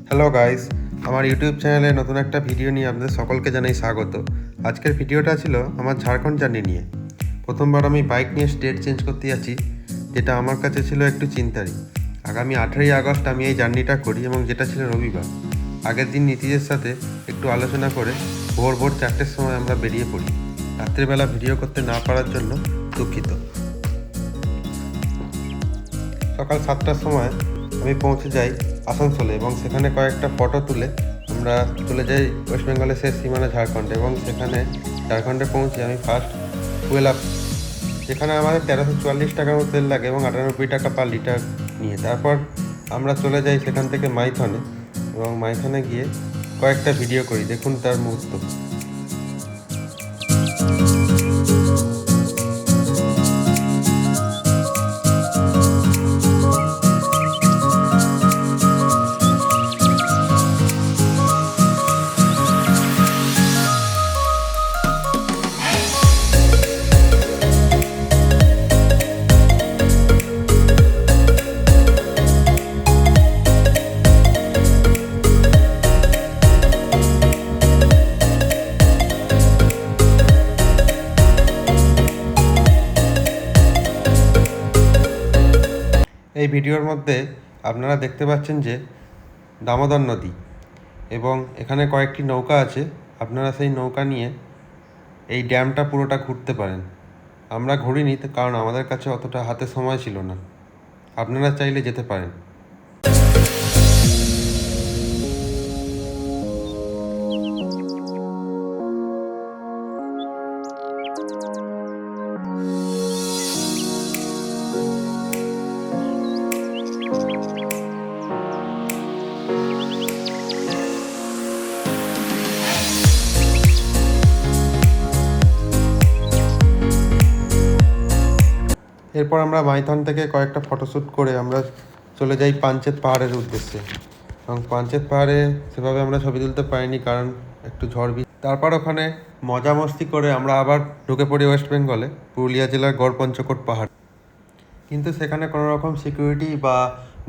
Hello guys, আমার YouTube চ্যানেলে নতুন একটা ভিডিও নিয়ে আপনাদের সকলকে জানাই স্বাগত। আজকের ভিডিওটা ছিল আমার ঝাড়খণ্ড জার্নি নিয়ে। প্রথমবার আমি বাইক নিয়ে স্টেট চেঞ্জ করতে যাচ্ছি, যেটা আমার কাছে ছিল একটু চিন্তারই। আগামী 18ই আগস্ট আমি এই জার্নিটা করি এবং যেটা ছিল রবিবার। আগের দিন নীতিশের সাথে একটু আলোচনা করে ভোর 4টের সময় আমরা বেরিয়ে পড়ি। রাত্রিবেলা ভিডিও করতে না পারার জন্য দুঃখিত। সকাল 7টার সময় আমি পৌঁছে যাই আসানসোলে এবং সেখানে কয়েকটা ফটো তুলে আমরা চলে যাই ওয়েস্ট বেঙ্গলের শেষ সীমানা ঝাড়খণ্ডে। এবং সেখানে ঝাড়খণ্ডে পৌঁছে আমি ফার্স্ট ফুয়েল আপ, যেখানে আমাদের 1344 টাকার মতো তেল লাগে এবং 98 টাকা পার লিটার নিয়ে। তারপর আমরা চলে যাই সেখান থেকে মাইথনে এবং মাইথনে গিয়ে কয়েকটা ভিডিও করি, দেখুন তার মুহূর্ত। এই ভিডিওর মধ্যে আপনারা দেখতে পাচ্ছেন যে দামোদর নদী এবং এখানে কয়েকটি নৌকা আছে। আপনারা সেই নৌকা নিয়ে এই ড্যামটা পুরোটা ঘুরতে পারেন। আমরা ঘুরিনি কারণ আমাদের কাছে অতটা হাতে সময় ছিল না। আপনারা চাইলে যেতে পারেন। এরপর আমরা মাইথন থেকে কয়েকটা ফটোশ্যুট করে আমরা চলে যাই পাঞ্চেত পাহাড়ের উদ্দেশ্যে। এবং পাঞ্চেত পাহাড়ে সেভাবে আমরা ছবি তুলতে পারিনি কারণ একটু ঝড়। তারপর ওখানে মজা মস্তি করে আমরা আবার ঢুকে পড়ি ওয়েস্ট বেঙ্গলে পুরুলিয়া জেলার গড়পঞ্চকোট পাহাড়। কিন্তু সেখানে কোনো রকম সিকিউরিটি বা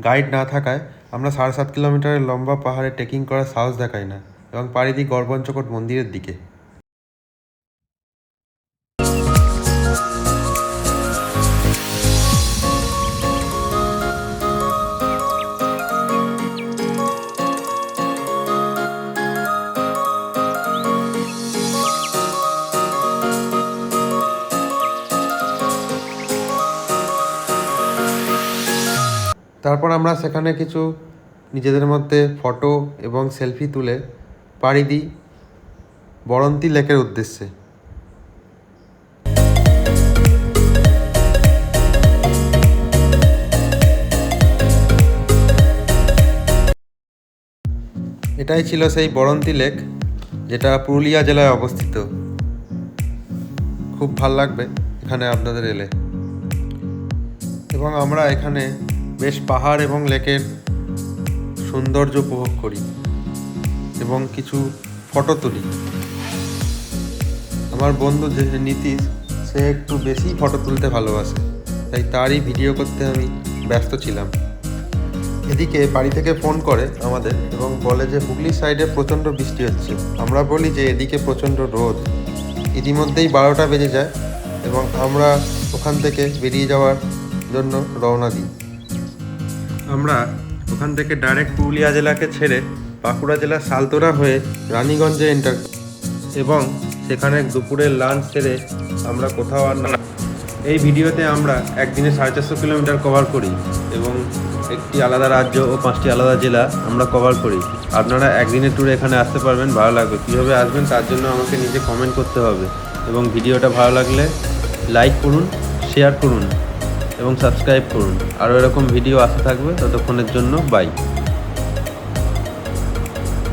গাইড না থাকায় আমরা 7.5 কিলোমিটারের লম্বা পাহাড়ে ট্রেকিং করার সাহস দেখাই না এবং পাড়ি দিই গড়পঞ্চকোট মন্দিরের দিকে। তারপর আমরা সেখানে কিছু নিজেদের মধ্যে ফটো এবং সেলফি তুলে পাড়ি দিই বরন্তী লেকের উদ্দেশ্যে। এটাই ছিল সেই বরন্তী লেক, যেটা পুরুলিয়া জেলায় অবস্থিত। খুব ভাল লাগবে এখানে আপনাদের এলে। এবং আমরা এখানে বেশ পাহাড় এবং লেকের সৌন্দর্য উপভোগ করি এবং কিছু ফটো তুলি। আমার বন্ধু যে নীতিশ, সে একটু বেশি ফটো তুলতে ভালোবাসে, তাই তারই ভিডিও করতে আমি ব্যস্ত ছিলাম। এদিকে বাড়ি থেকে ফোন করে আমাদের এবং বলে যে হুগলি সাইডে প্রচণ্ড বৃষ্টি হচ্ছে। আমরা বলি যে এদিকে প্রচণ্ড রোদ। ইতিমধ্যেই 12টা বেজে যায় এবং আমরা ওখান থেকে বেরিয়ে যাওয়ার জন্য রওনা দিই। আমরা ওখান থেকে ডাইরেক্ট পুরুলিয়া জেলাকে ছেড়ে বাঁকুড়া জেলার সালতোরা হয়ে রানীগঞ্জে এন্টার এবং সেখানে দুপুরের লাঞ্চ সেরে আমরা কোথাও আর না। এই ভিডিওতে আমরা একদিনে 450 কিলোমিটার কভার করি এবং একটি আলাদা রাজ্য ও 5টি আলাদা জেলা আমরা কভার করি। আপনারা একদিনের ট্যুরে এখানে আসতে পারবেন। ভালো লাগবে। কীভাবে আসবেন তার জন্য আমাকে নিজে কমেন্ট করতে হবে এবং ভিডিওটা ভালো লাগলে লাইক করুন, শেয়ার করুন এবং সাবস্ক্রাইব করুন। আরও এরকম ভিডিও আসতে থাকবে। ততক্ষণের জন্য বাই।